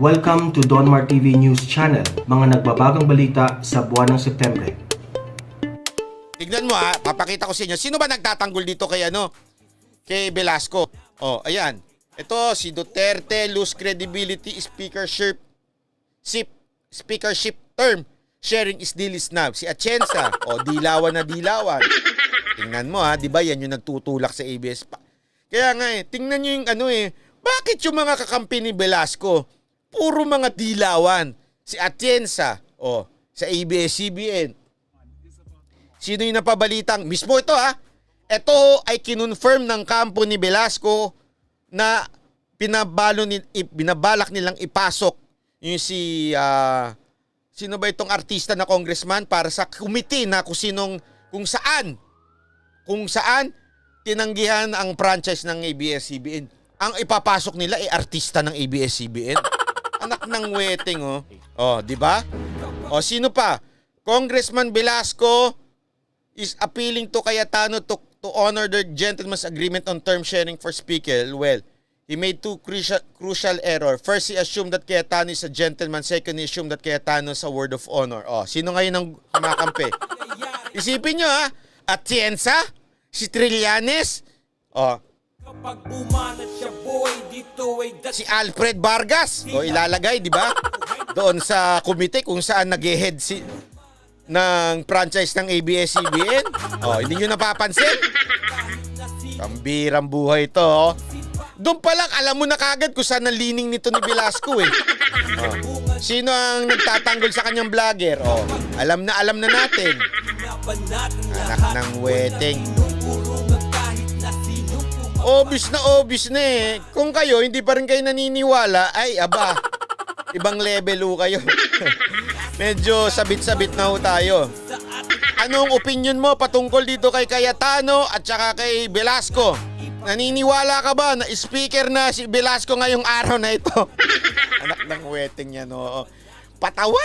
Welcome to Donmar TV News Channel, mga nagbabagang balita sa buwan ng Setyembre. Tignan mo papakita ko sa inyo. Sino ba nagtatanggol dito kay kay Velasco? Oh, ayan. Ito si Duterte lose credibility speakership term. Sharing is deal is now. Si Atienza, dilawan na dilawan. Tingnan mo di ba yan yung nagtutulak sa ABS pa. Kaya nga tingnan niyo yung bakit yung mga kakampi ni Velasco puro mga dilawan? Si Atienza, sa ABS-CBN. Sino yung napabalitang? Mismo ito Ito ay kinonfirm ng kampo ni Velasco na binabalak nilang ipasok yung sino ba itong artista na congressman para sa committee na kung saan tinanggihan ang franchise ng ABS-CBN. Ang ipapasok nila ay artista ng ABS-CBN. Anak ng weteng di ba? Sino pa? Congressman Velasco is appealing to Cayetano to honor their gentleman's agreement on term sharing for speaker. Well, he made two crucial error. First, he assumed that Cayetano is a gentleman. Second, he assumed that Cayetano is a word of honor. Sino ngayon ang kumakampi? Isipin nyo Atienza, si Trillanes, si Alfred Vargas, ilalagay, di ba? Doon sa komite kung saan nag-head ng franchise ng ABS-CBN. Hindi nyo napapansin? Pambirang buhay ito. Doon pa lang, alam mo na kagad kung saan ang lining nito ni Velasco Sino ang nagtatanggol sa kanyang vlogger? Alam na natin. Anak ng weteng. Obvious na Kung kayo, hindi pa rin kayo naniniwala, ay aba, ibang level kayo. Medyo sabit-sabit na tayo. Anong opinion mo patungkol dito kay Cayetano at saka kay Velasco? Naniniwala ka ba na speaker na si Velasco ngayong araw na ito? Anak ng weteng yan, Patawa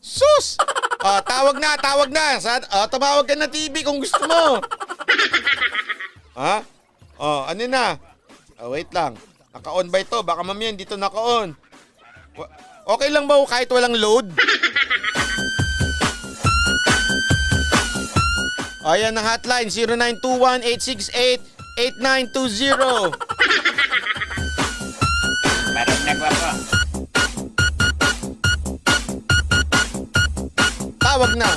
Sus! Tawag na. Tumawag ka na TV kung gusto mo. Ano na? Wait lang. Naka-on ba ito? Baka mamaya dito naka-on. Okay lang ba kahit walang load? Ayan ang hotline, 0921-868-8920. Parang nagwapa. Tawag na.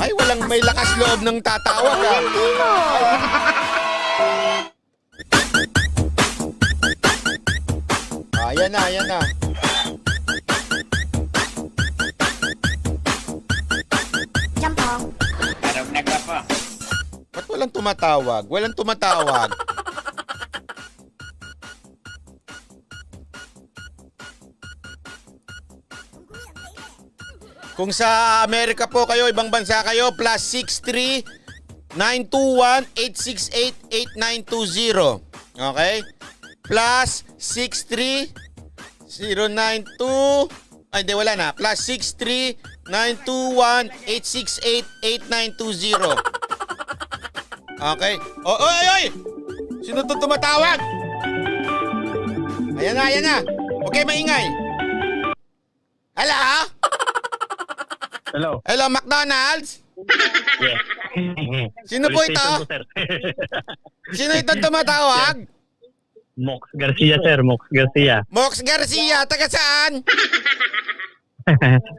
Ay, walang may lakas loob ng tatawag Ayan na. Parang nagwapa. Ba't walang tumatawag? Kung sa Amerika po kayo, ibang bansa kayo, +63-921-868-8920. Okay? +63-921-868-8920. Okay? Oy! Sino to tumatawag? Ayan na. Okay, maingay. Hello. Hello, McDonald's? Yes. Sino po ito? PlayStation po, sir. Sino itong tumatawag? Mox Garcia, sir. Mox Garcia. Mox Garcia, taga saan?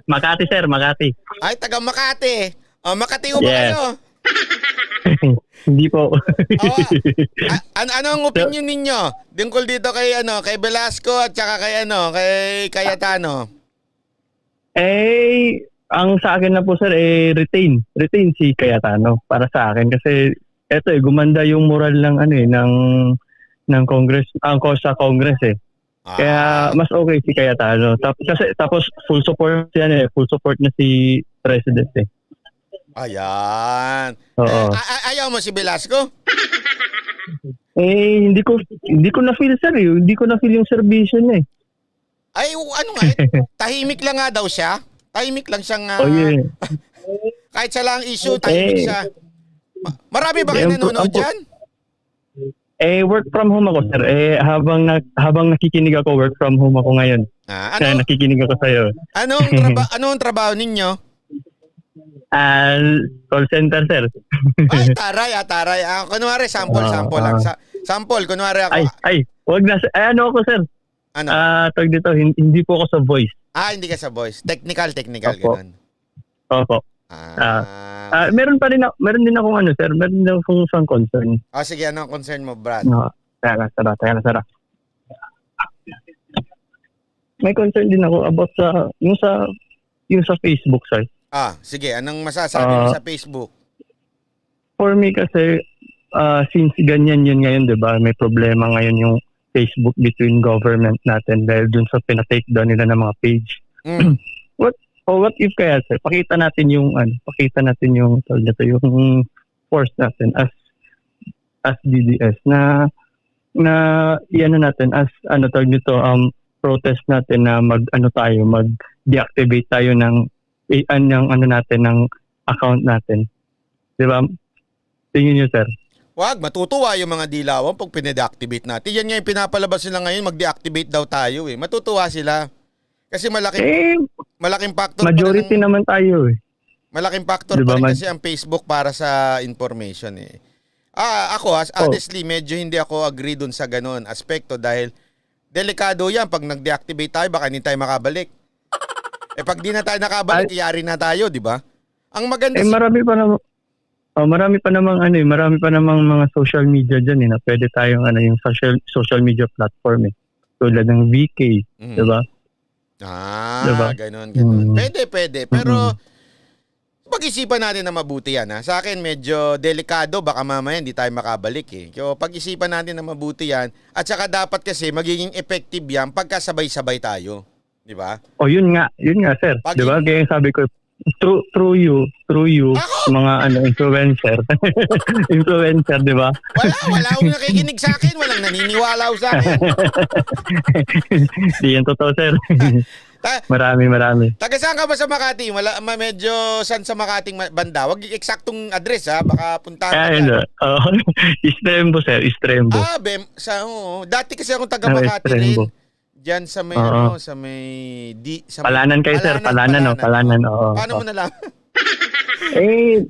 Makati, sir. Makati. Ay, taga Makati. Makati ba kayo? Hindi po. Anong opinion ninyo? Tungkol dito kay Velasco at saka kay Cayetano? Ang sa akin na po, sir, retain si Cayetano para sa akin kasi eto gumanda yung moral ng ng Congress, sa Congress Kaya mas okay si Cayetano. Tapos full support na si President Ayan. Oo. Ayaw mo si Velasco? Hindi ko na feel, sir. Hindi ko na feel yung serbisyo niya Ay, tahimik lang nga daw siya. Tahimik lang siyang Kahit sa lang issue, tahimik siya. Marami ba kayo nanonood dyan? Work from home ako, sir. Habang nakikinig ako, work from home ako ngayon. Kaya nakikinig ako sa'yo. Anong trabaho ninyo? Call center, sir. Ay, taray. Kunwari, sample lang. Sample, kunwari ako. Wag na. Ano ako, sir? Ano? Tawag dito, hindi po ako sa voice. Hindi ka sa voice. Technical, Opo. ganun. Opo. Meron din akong ano, sir. Meron din akong isang concern. Sige, ano ang concern mo, Brad? Kaya na, Sara. May concern din ako about yung sa Facebook, sir. Sige. Anong masasabi mo sa Facebook? For me kasi, since ganyan yun ngayon, di ba? May problema ngayon yung Facebook between government natin dahil dun sa pinatake down nila ng mga page. What if kaya, sir? Pakita natin yung force natin as DDS na iano natin as protest natin na mag-deactivate tayo ng account natin. Di ba? Tingin niyo, sir. Wag, matutuwa yung mga dilawan pag pine-deactivate natin. Yan nga yung pinapalabas nila ngayon, mag-deactivate daw tayo eh. Matutuwa sila. Kasi malaking factor majority naman tayo eh. Malaking factor pa rin kasi ang Facebook para sa information eh. Ako honestly, medyo hindi ako agree dun sa ganun aspekto dahil delikado yan. Pag nag-deactivate tayo, baka hindi tayo makabalik. Pag di na tayo nakabalik, yari na tayo, di ba? Ang maganda marami pa namang mga social media diyan na pwede tayong yung social media platform eh. Tulad ng VK, 'di ba? Diba? Ganun. Pwede. Pero pag-isipan natin na mabuti yan. Sa akin medyo delikado, baka mamaya hindi tayo makabalik eh. So pag-isipan natin na mabuti yan at saka dapat kasi magiging effective yan pagkasabay-sabay tayo, 'di ba? Yun nga sir. 'Di ba? Kaya sabi ko through you mga influencer. Influencer, 'di ba? Wala akong nakikinig sa akin, walang naniniwala sa akin. Di yan totoo, sir. Marami. Taga saan ka ba sa Makati? Medyo saan sa Makating banda? Wag eksaktong address baka puntahan ka. Estrembo, sir, Estrembo. Dati kasi akong taga Makati rin. Diyan sa may sa may Palanan kayo, sir. Palanan. Oo. Paano mo nalaman?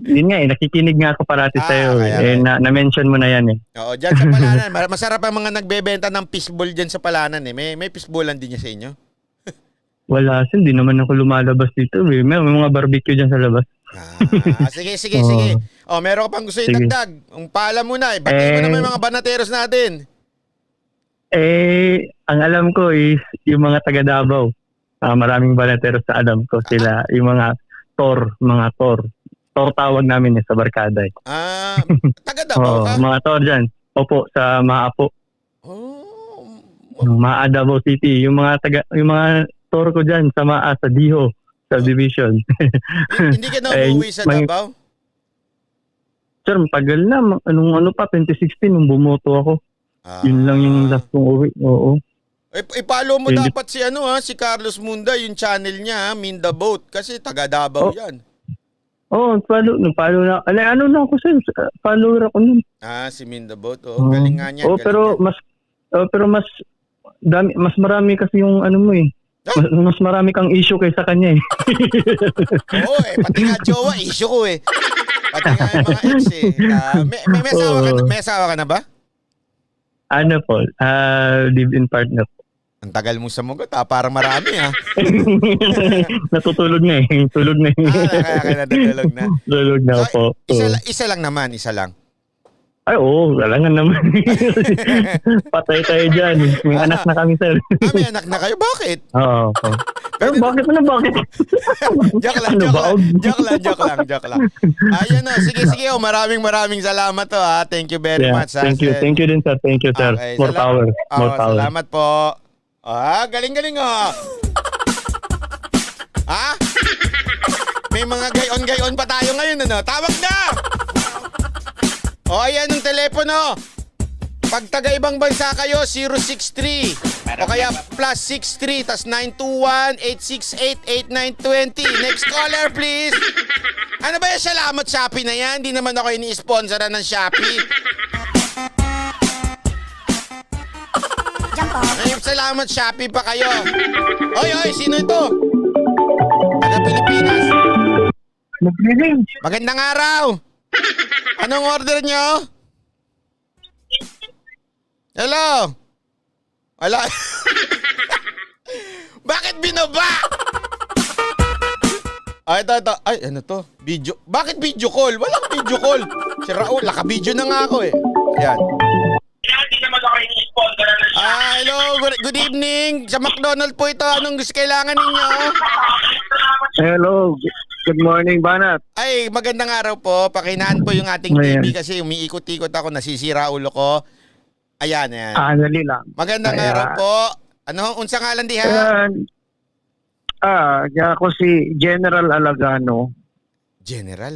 Yun nga nakikinig nga ako parati sa'yo. Na-mention mo na yan eh. Oo, diyan sa Palanan. Masarap ang mga nagbebenta ng fishball diyan sa Palanan eh. May fishballan din niya sa inyo? Wala, hindi naman ako lumalabas dito eh. May mga barbecue diyan sa labas. Sige. Meron ka pang gusto idagdag. Ang paalam mo na Batiin mo na may mga banateros natin. Ang alam ko is yung mga taga Davao. Maraming banateros sa alam ko sila. Yung mga Tor. Tor tawag namin sa barkada. Taga Davao ka? Mga Tor dyan. Opo, sa Maapo. Maa Davao City. Yung mga Tor ko dyan sa Diho. Subdivision. Hindi ka na umuwi sa Davao? Sir, tagal na. 2016 nung bumoto ako. Yun lang yung last kong uwi. Oo. Ipalo mo dapat si Carlos Munda, yung channel niya, Minda Boat, kasi taga Davao yan. Follow na. Ano na ako, sir? Follower ako nun. Si Minda Boat. Galing nga niya. Pero mas marami kasi yung mo eh. Mas marami kang issue kaysa kanya eh. Pati nga jowa, issue ko eh. Pati nga yung mga ex eh. May asawa ka na ba? Ano po? Live-in partner po. Ang tagal mo sa mugot parang marami Natutulog na eh. Tulog na eh. Kaya natutulog na. Tulog na po. Isa lang naman, isa lang. Ay, galangan naman. Patay tayo dyan. May anak na kami, sir. May anak na kayo? Bakit? Oo. Pero bakit? Joke lang. Ayun na. Sige. Maraming salamat to Thank you very much. Thank you din, sir. Thank you, sir. Okay, More power. Salamat po. Galing May mga gayon pa tayo ngayon, Tawag na! Ayan yung telepono. Pag taga-ibang bansa kayo, 063. O kaya +63, tas 921-868-8920. Next caller, please. Ano ba yung salamat Shopee na yan? Hindi naman ako ini-sponsoran ng Shopee. salamat. Shopee pa kayo. Oy, sino ito? Taga Pilipinas. Magandang araw. Anong order nyo? Hello? Wala. Bakit binaba? Ay, ito. Ay, ano to? Video. Bakit video call? Walang video call. Si Raul, naka-video na nga ako eh. Yan. Hello. Good evening. Sa McDonald's po ito. Anong gusto kailangan ninyo? Hello. Good morning, Banat. Ay, magandang araw po. Pakinaan po yung ating Ayan. TV kasi umiikot-ikot ako. Nasisira ulo ko. Ayan. Dali lang. Magandang Ayan. araw po. Ano? Unsa ngalan diha? Ako si General Alagano. General?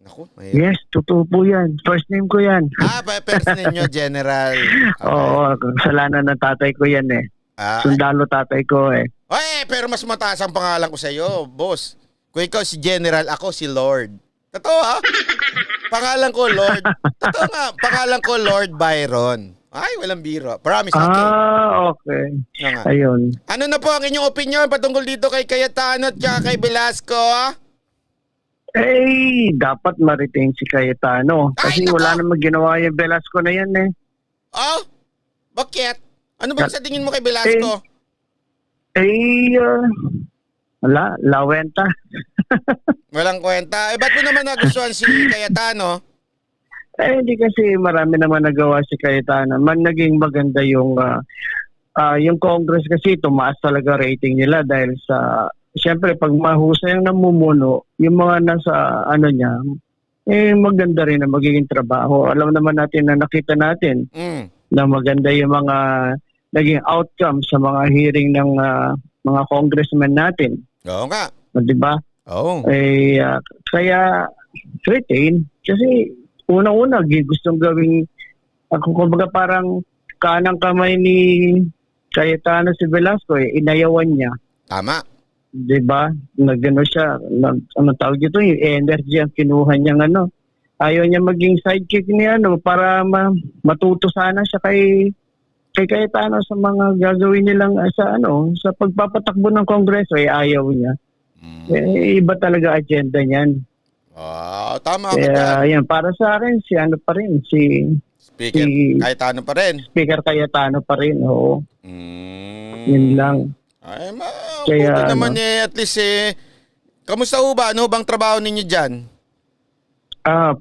Naku. Yes, totoo po yan. First name ko yan. First ninyo, General. Okay. Oo, kasalanan ng tatay ko yan eh. Sundalo tatay ko eh. Pero mas mataas ang pangalan ko sa iyo, boss. Kung ikaw si General, ako si Lord. Totoo ha? Pangalan ko Lord. Totoo nga, pangalan ko Lord Byron. Ay, walang biro. Promise, okay. Okay. Nga. Ayun. Ano na po ang inyong opinion patungkol dito kay Cayetano at kay Velasco? Dapat ma-retain si Cayetano. Kasi Ay, nako. wala namang ginawa yung Velasco na yan eh. Oh? Bakit? Ano ba sa tingin mo kay Velasco? Wala, lawenta. Walang kwenta. Ba't mo naman nagustuhan si Cayetano? Hindi kasi marami naman nagawa si Cayetano. Naging maganda yung Congress kasi tumaas talaga rating nila dahil sa, siyempre pag mahusay ang namumuno, yung mga nasa niya, maganda rin na magiging trabaho. Alam naman natin na nakita natin na maganda yung mga naging outcome sa mga hearing ng mga congressmen natin. Oo nga. Di ba? Oo. Kaya retain kasi unang-una gustong gawing kumbaga parang kanang kamay ni Cayetano si Velasco inayawan niya. Tama. 'Di ba? Nagano siya, ano tawag dito, yung energy ang kinuha niya Ayaw niya maging sidekick niya para matuto sana siya kay Cayetano sa mga gagawin nilang sa pagpapatakbo ng Kongreso ayaw niya. Iba talaga agenda niyan. Tama. Kaya yan, para sa akin si Speaker Cayetano pa rin. Speaker Cayetano pa rin, oo. Yun lang. Ay, Kaya, buti naman at least kamusta ho ba? Ano bang trabaho ninyo dyan?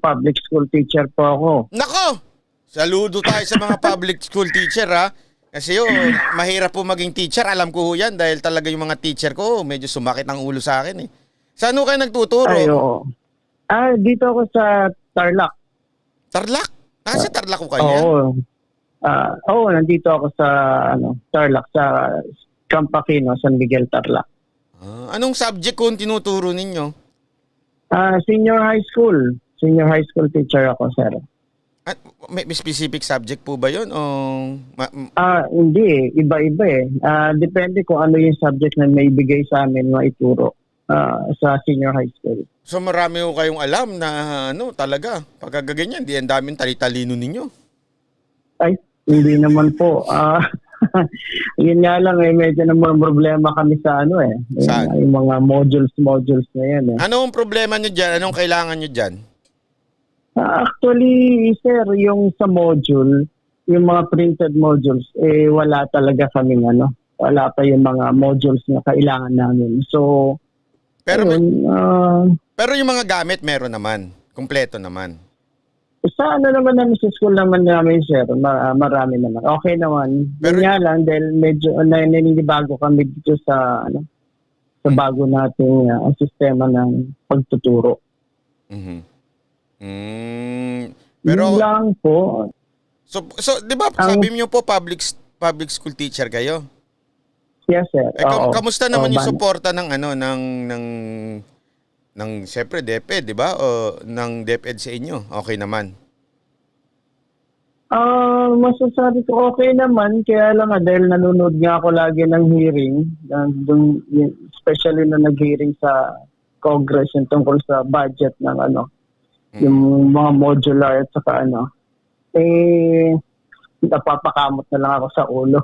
Public school teacher po ako. Nako! Saludo tayo sa mga public school teacher ha. Kasi mahirap po maging teacher. Alam ko ho yan dahil talaga yung mga teacher ko medyo sumakit ang ulo sa akin eh. Saan ho kayo nagtuturo? Ay, oo. Dito ako sa Tarlac. Tarlac? Nasa Tarlac ko kayo? Oo. Nandito ako sa Tarlac, sa Camp Aquino, San Miguel, Tarlac. Anong subject kung tinuturo ninyo? Senior high school. Senior high school teacher ako, sir. May specific subject po ba yun? Hindi. Iba-iba eh. Depende kung ano yung subject na may bigay sa amin maituro sa senior high school. So marami ko kayong alam na talaga. Pagkagaganyan, di ang daming tali-talino ninyo. Ay, hindi naman po. Yun nga lang medyo naman problema kami sa Saan? Yung mga modules na yan eh. Anong problema nyo dyan? Anong kailangan nyo dyan? Actually, sir, yung sa module, yung mga printed modules, wala talaga kaming wala pa yung mga modules na kailangan namin. So, pero ayun, pero yung mga gamit meron naman. Kumpleto naman. Sa naman namin sa school naman namin, sir, marami naman. Okay naman. Pero, yun nga lang, dahil medyo naninibago kami dito sa bago nating sistema ng pagtuturo. Pero yun lang po. So 'di ba sabi niyo po public school teacher kayo? Yes, sir. Kamusta naman yung suporta ng ng syempre DepEd, 'di ba? O ng DepEd sa inyo? Okay naman. Masasabi ko okay naman, kaya lang dahil nanonood nga ako lagi ng hearing, especially na nag-hearing sa Congress yung tungkol sa budget ng yung mga modular at saka napapakamot na lang ako sa ulo.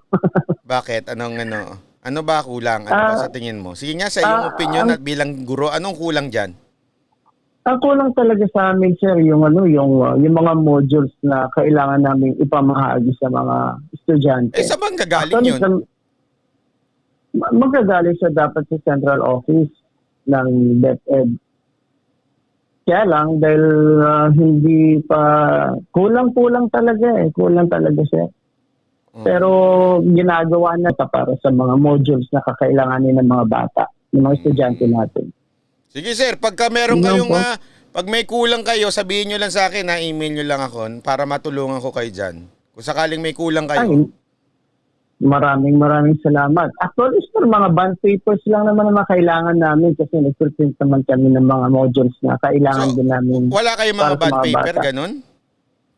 Bakit? Ano ba kulang? Ano ba sa tingin mo? Sige nga, sa iyong opinion at bilang guro, anong kulang dyan? Ang kulang talaga sa amin, sir, yung mga modules na kailangan namin ipamahagi sa mga estudyante. Saan bang gagaling yun? Magagaling siya dapat sa central office ng DepEd. Kaya lang, dahil hindi pa, kulang talaga siya. Pero ginagawa na para sa mga modules na kakailanganin ng mga bata, ng mga estudyante natin. Sige sir, pagka meron kayong, pag may kulang kayo, sabihin nyo lang sa akin, email nyo lang ako para matulungan ko kayo dyan. Kung sakaling may kulang kayo. Ay, maraming salamat. Actually, sir, mga bond papers lang naman ang kailangan namin kasi nag-print naman kami ng mga modules na kailangan din namin. Wala kayong mga para sa bond mga paper, bata. ganun?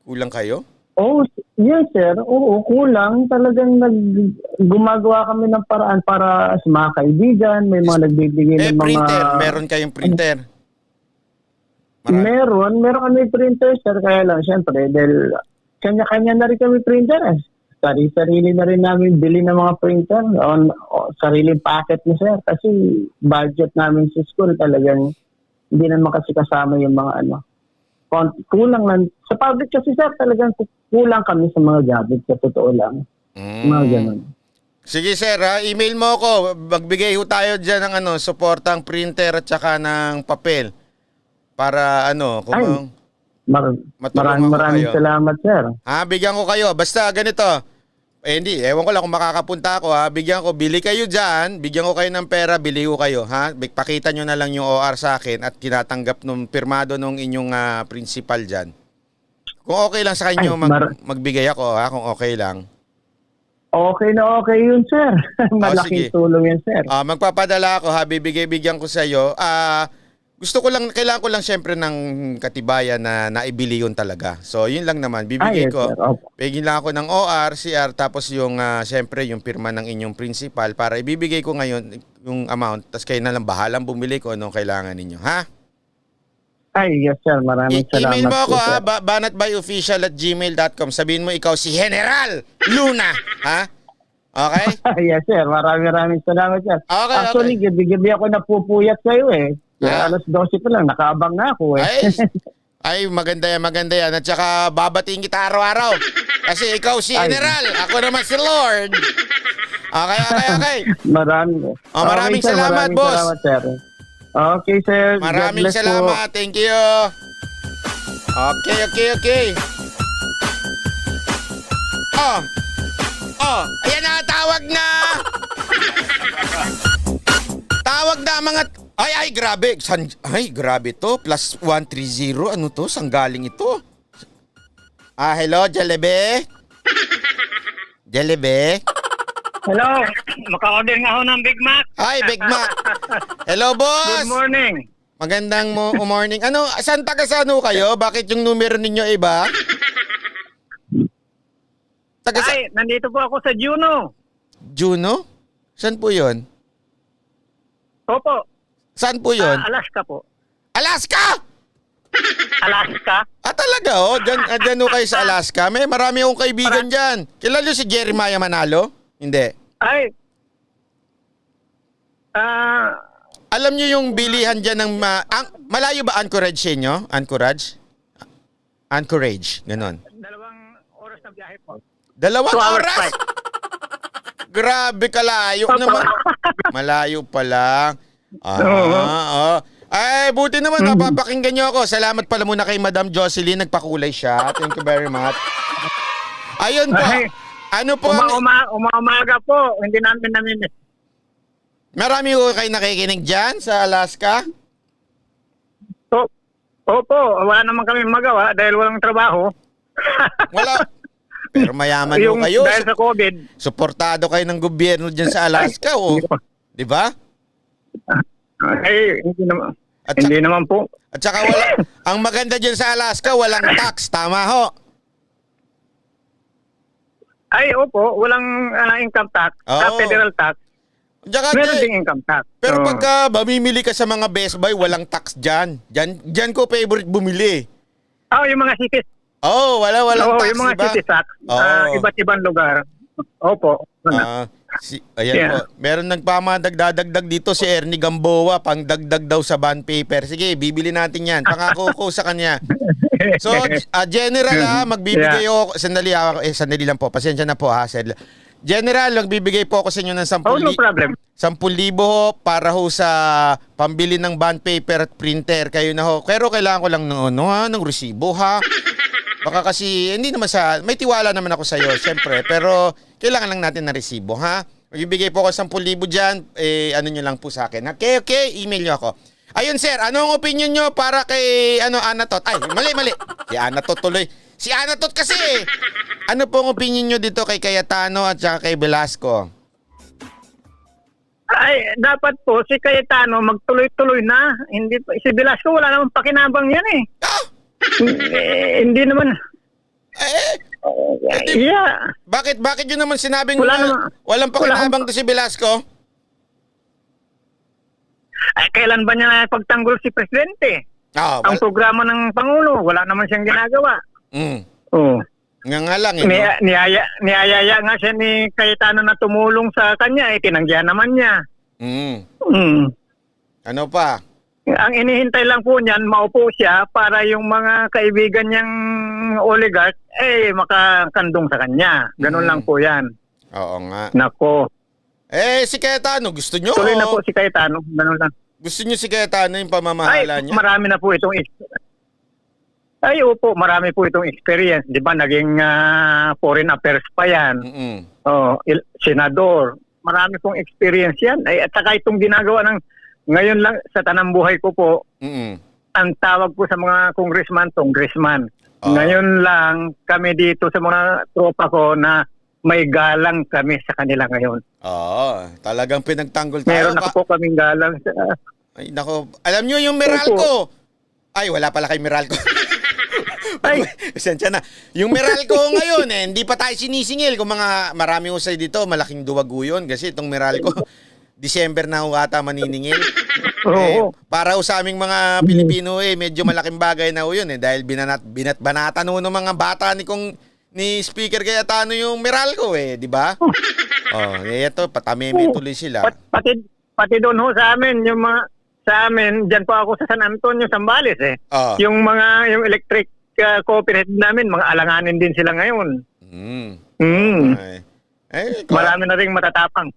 Kulang kayo? Oh, yes, sir. Oo, kulang. Talagang gumagawa kami ng paraan para sa mga kaibigan, may mga nagbibigay ng mga... Printer. Meron kayong printer? Meron kami printer, sir. Kaya lang, syempre, dahil kanya-kanya na rin kami printer. Sarili na rin namin bili ng mga printer. Sariling packet na, sir. Kasi budget namin sa school talagang hindi naman kasi kasama yung mga kulang lang. Sa public kasi, sir, talagang kulang kami sa mga gamit. Sa totoo lang. Mga ganun. Sige sir, email mo ako. Magbigay ho tayo dyan ng suportang printer at saka ng papel. Para kung Maraming salamat, sir. Bigyan ko kayo. Basta ganito. Hindi, ewan ko lang kung makakapunta ako Bigyan ko, bili kayo dyan. Bigyan ko kayo ng pera, bili ko kayo Pakita nyo na lang yung OR sa akin at kinatanggap nung pirmado nung inyong principal dyan. Kung okay lang sa kanyo, magbigay ako kung okay lang. Okay na okay yun, sir. Malaking tulong yun, sir. Magpapadala ako bibigyan ko sa iyo. Kailangan ko lang syempre ng katibayan na naibili yun talaga. So, yun lang naman. Bibigay yes, ko. sir. Bigyan lang ako ng OR, CR, tapos yung syempre yung pirma ng inyong principal para ibibigay ko ngayon yung amount. Tapos kayo na lang bahalang bumili ko anong kailangan ninyo. Ha? Ay, yes, sir. Maraming salamat. Email mo ako po, sir. banatbyofficial@gmail.com. Sabihin mo ikaw si General Luna. Ha? Okay? Yes, sir. Maraming salamat, sir. Okay, Actually, gabi-gabi ako napupuyat sa'yo eh. Alas 12 pa lang, nakaabang na ako eh. Ay, maganda yan. At saka babatiin kita araw-araw. Kasi ikaw si General, ako naman si Lord. Okay. Maraming sir, salamat, boss. Salamat, sir. Okay, sir. Maraming God bless salamat. po. Thank you. Okay. Ayan na, tawag na. Tawag na mga... Ay, grabe. Grabe to. Plus 130. Ano to? Saan galing ito? Hello, Jalebe? Jalebe? Hello, maka-order nga ako ng Big Mac. Hi, Big Mac. Hello, boss. Good morning. Magandang morning. Saan taga-sano kayo? Bakit yung numero ninyo iba? Ay, nandito po ako sa Juno. Juno? Saan po yun? Opo. Saan po yun? Alaska po. Alaska? Alaska? Talaga dyan ho kayo sa Alaska. Marami akong kaibigan dyan. Kilala niyo si Jeremiah Manalo? Hindi. Ay. Alam niyo yung bilihan dyan ng... malayo ba Anchorage sa inyo? Anchorage, ganon. 2 oras na biyahe po. 2 oras? Flight. Grabe kalayo naman. Malayo pa lang. Ay, buti naman. Napapakinggan niyo ako. Salamat pala muna kay Madam Jocelyn. Nagpakulay siya. Thank you very much. Ayun po. Ano po? Umaga po. Hindi namin namimiss. Marami ko kayo nakikinig dyan sa Alaska? Opo. Wala naman kami magawa dahil walang trabaho. Wala. Pero mayaman mo kayo. Dahil sa COVID. Suportado kayo ng gobyerno dyan sa Alaska. Di ba? Ay, hindi naman po. At saka ang maganda dyan sa Alaska, walang tax. Tama ho? Ay, opo. Walang income tax. Federal tax. Meron ding income tax. Pero pagka mamimili ka sa mga Best Buy, walang tax dyan. Dyan ko favorite bumili. Yung mga Oh, walang Oo, tax, yung mga diba? city tax, Oo. iba't ibang lugar. Opo. Ayan Yeah. po. Meron nagpamadagdagdag dito si Ernie Gamboa, pang dagdag daw sa bond paper. Sige, bibili natin yan. Pangako ko sa kanya. So, General magbibigay ako, sandali lang po. Pasensya na po General, magbibigay po ako sa inyo ng 10,000 Oh, no problem. 10,000 para ho sa pambili ng bond paper at printer. Kayo na ho. Pero kailangan ko lang ng resibo ha. Baka kasi, hindi naman may tiwala naman ako sa iyo, syempre. Pero, kailangan lang natin ng resibo, ha? Magbibigay po ako 10,000 dyan, ano nyo lang po sa akin. Okay, email nyo ako. Ayun, sir, ano ang opinion nyo para kay, Anatot? Ay, mali. Si Anatot tuloy. Si Anatot kasi, ano pong opinion nyo dito kay Cayetano at saka kay Velasco? Ay, dapat po si Cayetano magtuloy-tuloy na. Hindi si Velasco wala namang pakinabang yan eh. Hindi naman. Yeah. Bakit yun naman sinabing walang Wala pakinabang to si Velasco? Ay, kailan ba niya pagtanggol si Presidente? Ang programa ng Pangulo, wala naman siyang ginagawa. Oh. Nga lang Niyayaya nga siya ni Cayetano na tumulong sa kanya, tinanggihan naman niya. Ano pa? Ang inihintay lang po niyan, maupo siya para yung mga kaibigan niyang oligarch, makakandong sa kanya. Ganun lang po yan. Oo nga. Nako. Si Cayetano, gusto nyo? Tuloy na po si Cayetano. Ganun lang. Gusto nyo si Cayetano yung pamamahala niya? Marami na po itong opo, marami po itong experience. Di ba, naging foreign affairs pa yan. Senador. Marami pong experience yan. At saka itong ginagawa ng ngayon lang sa tanang buhay ko po, ang tawag po sa mga congressman. Ngayon lang kami dito sa mga tropa ko na may galang kami sa kanila ngayon. Talagang pinagtanggol tayo. Meron na po kaming galang. Ay, nako. Alam nyo yung Meralco. Ay, wala pala kay Meralco. Ay, esensya na. Yung Meralco ngayon, hindi pa tayo sinisingil. Kung marami usay dito, malaking duwago yun. Kasi itong Meralco, December na ho ata maniningil. Para ho sa aming mga Pilipino, medyo malaking bagay na ho yun. Dahil binat-banatan ho ng mga bata ni Speaker Cayetano yung Meralco, di ba? Ito, patameme tuloy sila. Pati doon ho sa amin, sa amin, dyan po ako sa San Antonio, Zambales yung electric cooperative namin, mga alanganin din sila ngayon. Marami na ring matatapang.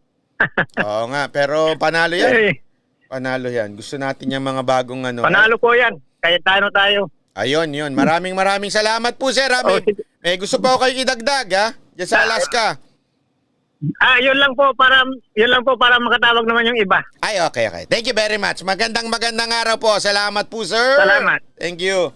Oo nga, pero panalo yan. Panalo yan. Gusto natin yung mga bagong Panalo po yan. Cayetano tayo. Ayun, yun. Maraming salamat po, sir. May gusto pa ako kayo idagdag, diyan sa Alaska. Yun lang po para makatawag naman yung iba. Ay, okay. Thank you very much. Magandang araw po. Salamat po, sir. Salamat. Thank you.